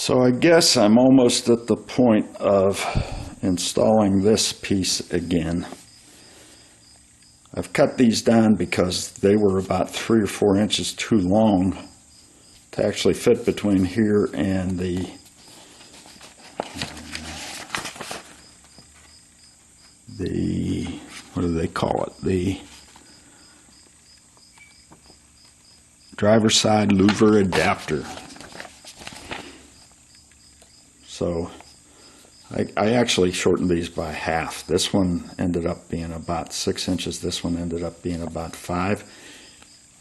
So I guess I'm almost at the point of installing this piece again. I've cut these down because they were about 3 or 4 inches too long to actually fit between here and the what do they call it? The driver's side louver adapter. So I actually shortened these by half. This one ended up being about 6 inches. This one ended up being about 5.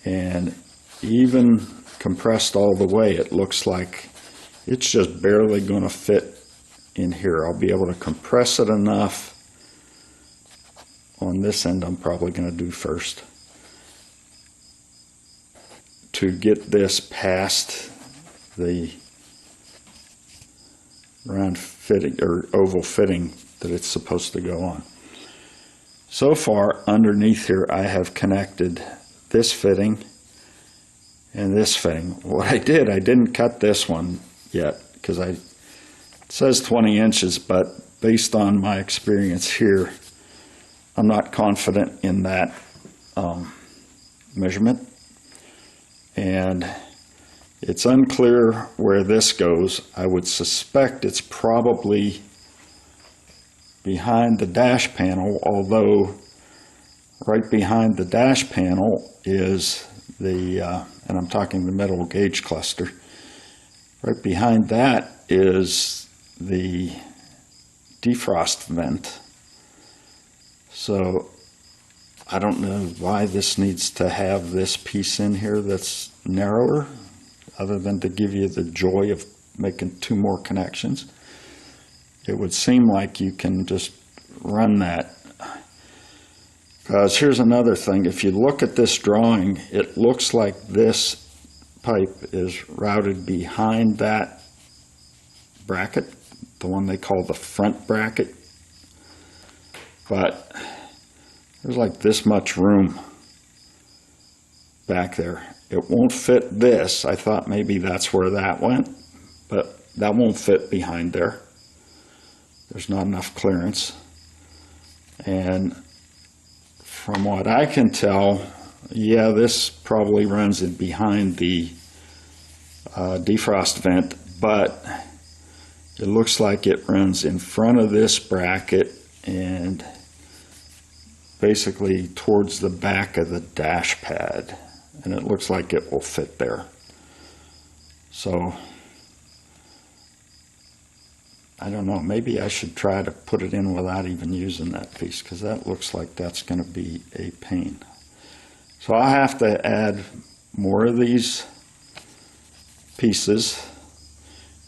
And even compressed all the way, it looks like it's just barely going to fit in here. I'll be able to compress it enough on this end. I'm probably going to do first to get this past the round fitting or oval fitting that it's supposed to go on. So far underneath here I have connected this fitting and this fitting. What I didn't cut this one yet because it says 20 inches, but based on my experience here, I'm not confident in that measurement, and it's unclear where this goes. I would suspect it's probably behind the dash panel, although right behind the dash panel is the, and I'm talking the metal gauge cluster, right behind that is the defrost vent. So I don't know why this needs to have this piece in here that's narrower, other than to give you the joy of making 2 more connections. It would seem like you can just run that. Because here's another thing. If you look at this drawing, it looks like this pipe is routed behind that bracket, the one they call the front bracket. But there's like this much room back there. It won't fit this. I thought maybe that's where that went, but that won't fit behind there. There's not enough clearance. And from what I can tell, yeah, this probably runs in behind the defrost vent, but it looks like it runs in front of this bracket and basically towards the back of the dash pad. And it looks like it will fit there. So I don't know, maybe I should try to put it in without even using that piece, because that looks like that's going to be a pain. So I'll have to add more of these pieces.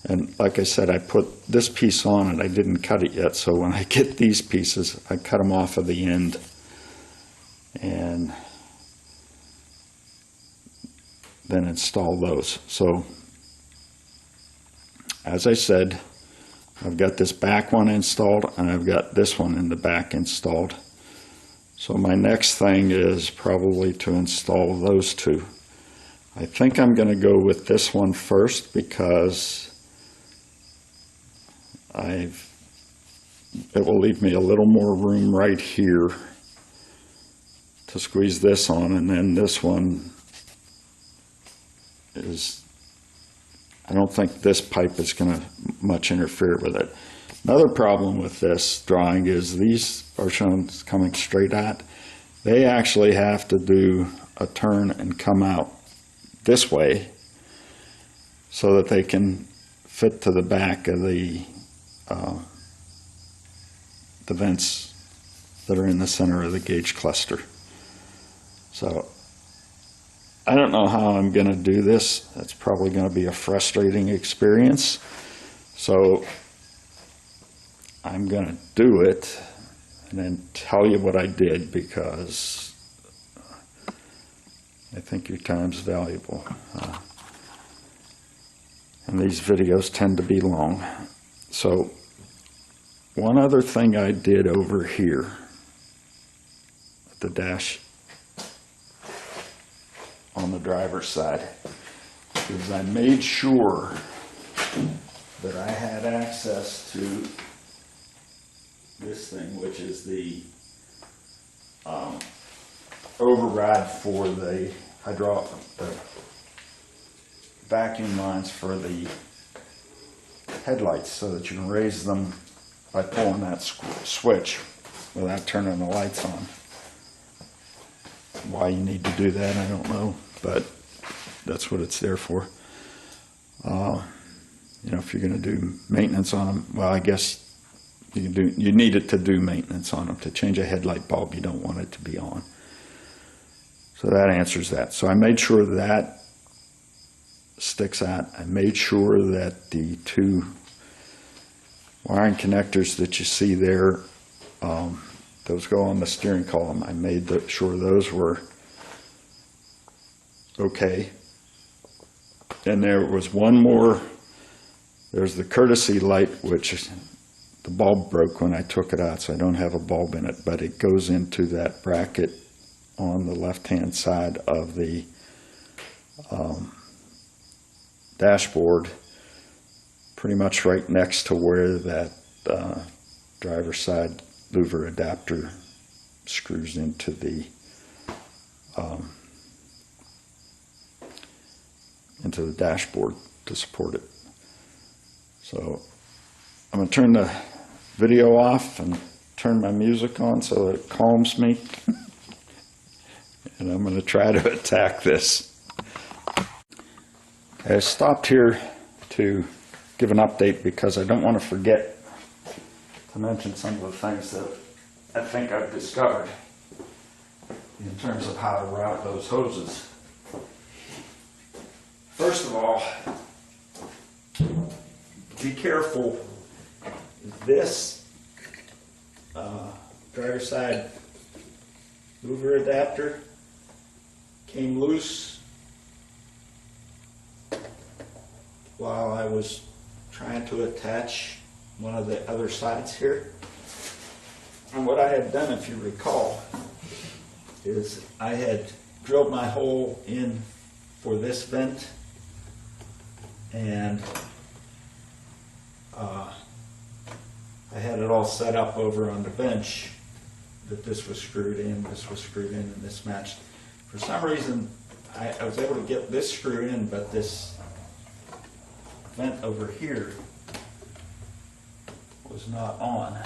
And like I said, I put this piece on and I didn't cut it yet, so when I get these pieces, I cut them off of the end and then install those. So as I said, I've got this back one installed and I've got this one in the back installed. So my next thing is probably to install those 2. I think I'm going to go with this one first because it will leave me a little more room right here to squeeze this on, and then this one is, I don't think this pipe is going to much interfere with it. Another problem with this drawing is these are shown coming straight at. They actually have to do a turn and come out this way so that they can fit to the back of the vents that are in the center of the gauge cluster. So I don't know how I'm going to do this. That's probably going to be a frustrating experience. So I'm going to do it and then tell you what I did, because I think your time's valuable. And these videos tend to be long. So one other thing I did over here at the dash on the driver's side is I made sure that I had access to this thing, which is the override for the vacuum lines for the headlights, so that you can raise them by pulling that switch without turning the lights on. Why you need to do that, I don't know, but that's what it's there for. You know, if you're going to do maintenance on them, well, I guess you need it to do maintenance on them. To change a headlight bulb, you don't want it to be on. So that answers that. So I made sure that sticks out. I made sure that the two wiring connectors that you see there, those go on the steering column. I made sure those were okay. And there was one more. There's the courtesy light, which the bulb broke when I took it out, so I don't have a bulb in it, but it goes into that bracket on the left-hand side of the dashboard, pretty much right next to where that driver's side louver adapter screws into the dashboard to support it. So I'm going to turn the video off and turn my music on so that it calms me. And I'm going to try to attack this. I stopped here to give an update because I don't want to forget to mention some of the things that I think I've discovered in terms of how to route those hoses. First of all, be careful. This driver's side louver adapter came loose while I was trying to attach one of the other sides here. And what I had done, if you recall, is I had drilled my hole in for this vent, and I had it all set up over on the bench that this was screwed in, this was screwed in, and this matched. For some reason, I was able to get this screw in, but this vent over here was not on.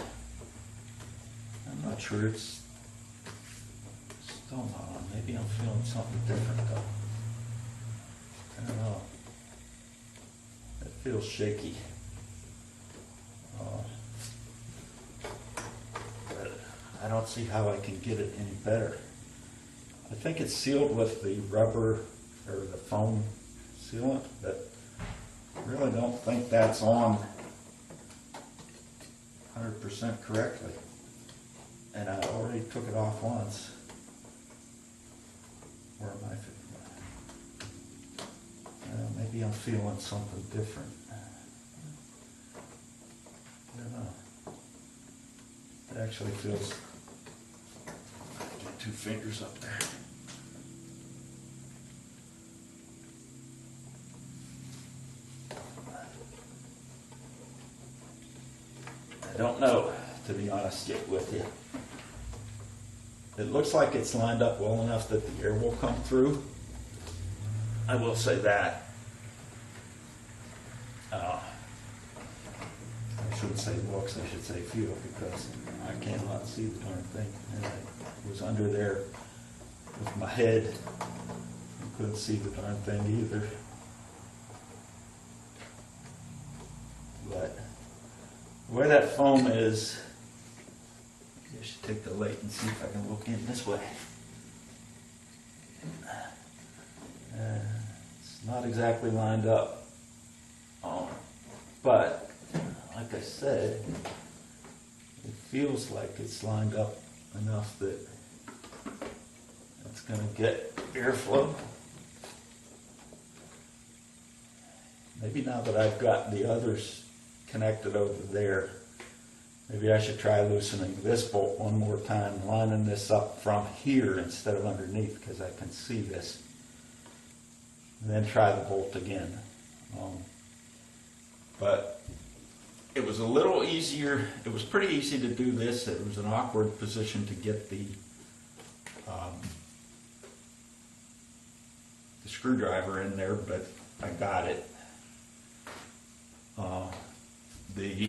I'm not sure, it's still not on. Maybe I'm feeling something different though. I don't know. It feels shaky. But I don't see how I can get it any better. I think it's sealed with the rubber or the foam sealant, but I really don't think that's on 100% correctly. And I already took it off once. Where am I? Maybe I'm feeling something different. I don't know. It actually feels. Get two fingers up there. I don't know, to be honest yet with you. It looks like it's lined up well enough that the air will come through. I will say that. I shouldn't say looks, I should say feel, because I cannot see the darn thing. And I was under there with my head and couldn't see the darn thing either. But the way that foam is, I should take the light and see if I can look in this way. It's not exactly lined up, but like I said, it feels like it's lined up enough that it's going to get airflow. Maybe now that I've got the others connected over there, maybe I should try loosening this bolt one more time, lining this up from here instead of underneath, because I can see this. And then try the bolt again. But it was a little easier. It was pretty easy to do this. It was an awkward position to get the screwdriver in there, but I got it. The